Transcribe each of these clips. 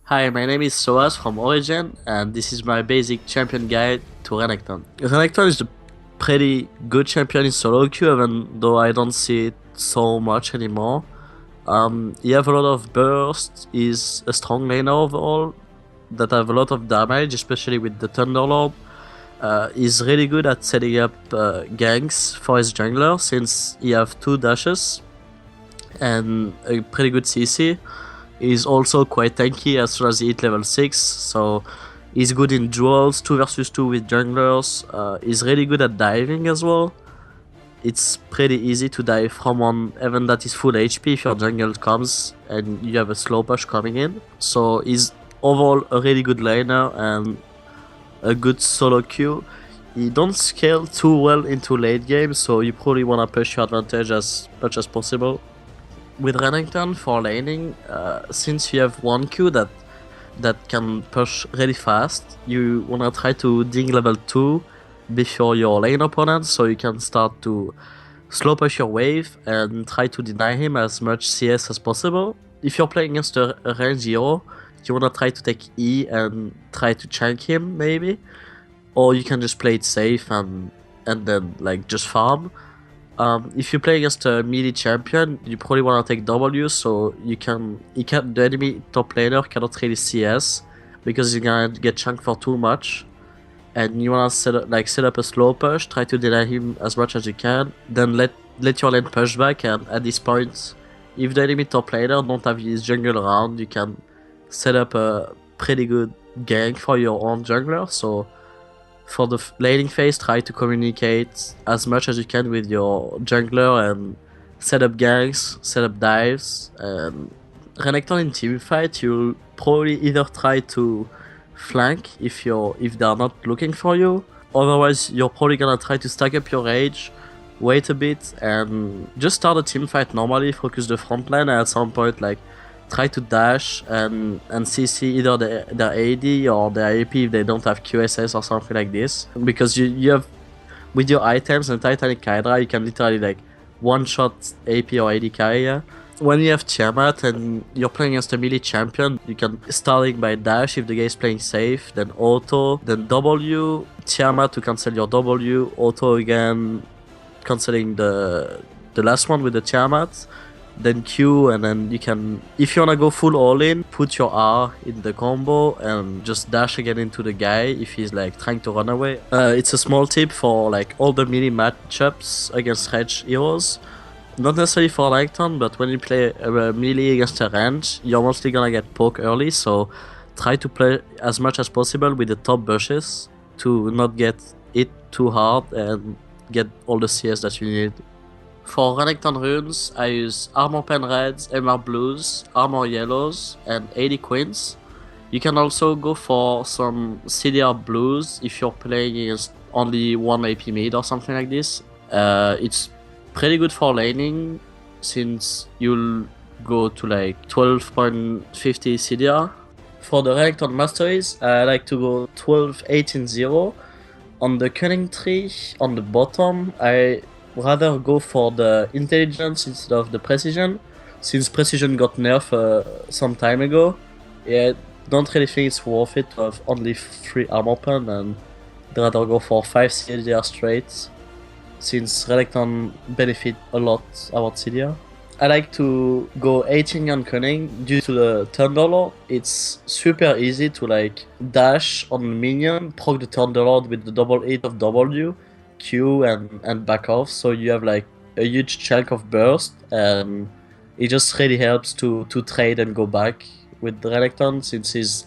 Hi, my name is Soaz from Origen, and this is my basic champion guide to Renekton. Renekton is a pretty good champion in solo queue, even though I don't see it so much anymore. He have a lot of burst, he's a strong laner overall, that have a lot of damage, especially with the Thunderlord. He's really good at setting up ganks for his jungler, since he have 2 dashes and a pretty good CC. He's also quite tanky as soon as he hit level 6, so he's good in duels, 2 versus 2 with junglers. He's really good at diving as well. It's pretty easy to dive from one even that is full HP if your jungle comes and you have a slow push coming in. So he's overall a really good laner and a good solo queue. He don't scale too well into late game, so you probably wanna push your advantage as much as possible. With Renekton for laning, since you have one Q that can push really fast, you wanna try to ding level 2 before your lane opponent, so you can start to slow push your wave and try to deny him as much CS as possible. If you're playing against a range hero, you wanna try to take E and try to chunk him maybe, or you can just play it safe and then like just farm. If you play against a melee champion, you probably want to take W, so the enemy top laner cannot really CS because you're gonna get chunked for too much, and you wanna set up a slow push, try to deny him as much as you can, then let your lane push back, and at this point, if the enemy top laner don't have his jungle around, you can set up a pretty good gank for your own jungler. So for the laning phase, try to communicate as much as you can with your jungler and set up ganks, set up dives. And Renekton in teamfight, you'll probably either try to flank if they're not looking for you. Otherwise, you're probably gonna try to stack up your rage, wait a bit, and just start a teamfight normally, focus the front line, and at some point try to dash and CC either their AD or their AP if they don't have QSS or something like this. Because you have, with your items and Titanic Hydra, you can literally one-shot AP or AD carrier. When you have Tiamat and you're playing against a melee champion, you can starting by dash if the guy is playing safe, then auto, then W, Tiamat to cancel your W, auto again, cancelling the last one with the Tiamat, then Q, and then you can, if you wanna go full all in, put your R in the combo and just dash again into the guy if he's trying to run away. It's a small tip for all the melee matchups against range heroes. Not necessarily for Renekton, but when you play melee against a range, you're mostly gonna get poke early, so try to play as much as possible with the top bushes to not get hit too hard and get all the CS that you need. For Renekton runes, I use Armor Pen Reds, MR Blues, Armor Yellows, and 80 Queens. You can also go for some CDR Blues if you're playing against only one AP mid or something like this. It's pretty good for laning, since you'll go to 12.50 CDR. For the Renekton masteries, I like to go 12-18-0. On the cunning tree, on the bottom, I rather go for the intelligence instead of the precision, since precision got nerfed some time ago. Yeah, don't really think it's worth it to have only 3 armor pen, and I'd rather go for 5 CDR straight, since Renekton benefit a lot about CDR. I like to go 18 on cunning due to the Thunderlord. It's super easy to dash on the minion, proc the Thunderlord with the double hit of W, Q and back off, so you have a huge chunk of burst, and it just really helps to trade and go back with Renekton, since he's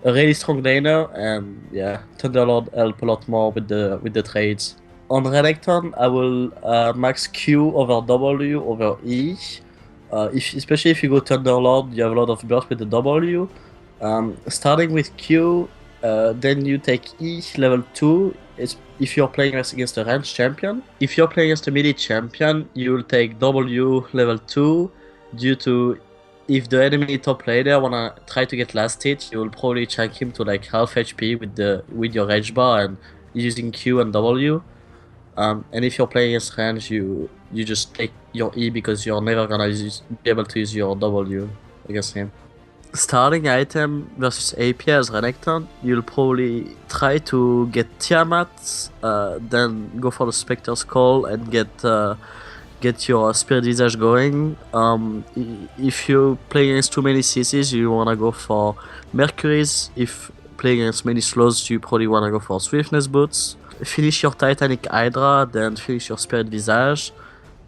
a really strong laner, and yeah, Thunderlord help a lot more with the trades. On Renekton, I will max Q over W over E. Especially if you go Thunderlord, you have a lot of burst with the W. Starting with Q, then you take E level 2. If you're playing against a range champion. If you're playing against a melee champion, you will take W level 2, due to if the enemy top laner wanna try to get last hit, you will probably chunk him to half HP with your rage bar and using Q and W. And if you're playing against range, you just take your E because you're never gonna be able to use your W against him. Starting item versus AP as Renekton, you'll probably try to get Tiamat, then go for the Spectre's Call and get your Spirit Visage going. If you play against too many CCs, you wanna go for Mercury's. If playing against many slows, you probably wanna go for Swiftness Boots. Finish your Titanic Hydra, then finish your Spirit Visage,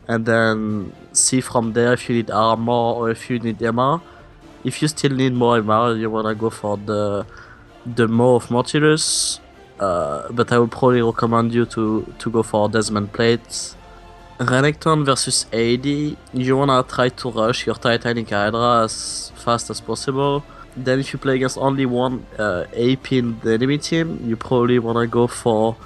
and then see from there if you need armor or if you need MR. If you still need more MR, you wanna go for the Maw of Mortilus, but I would probably recommend you to go for Desmond Plate. Renekton versus AD, you wanna try to rush your Titanic Hydra as fast as possible. Then if you play against only one AP in the enemy team, you probably wanna go for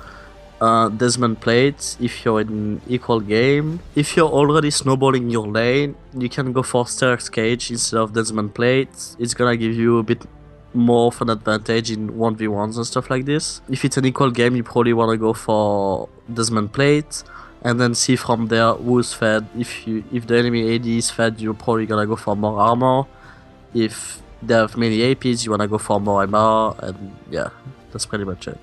Desmond Plate if you're in equal game. If you're already snowballing your lane, you can go for Sterk's Cage instead of Desmond Plate. It's gonna give you a bit more of an advantage in 1v1s and stuff like this. If it's an equal game, you probably wanna go for Desmond Plate and then see from there who's fed. If the enemy AD is fed, you're probably gonna go for more armor. If they have many APs, you wanna go for more MR, and yeah, that's pretty much it.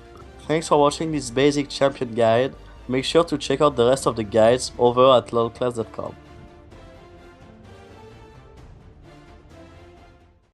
Thanks for watching this basic champion guide. Make sure to check out the rest of the guides over at lolclass.com.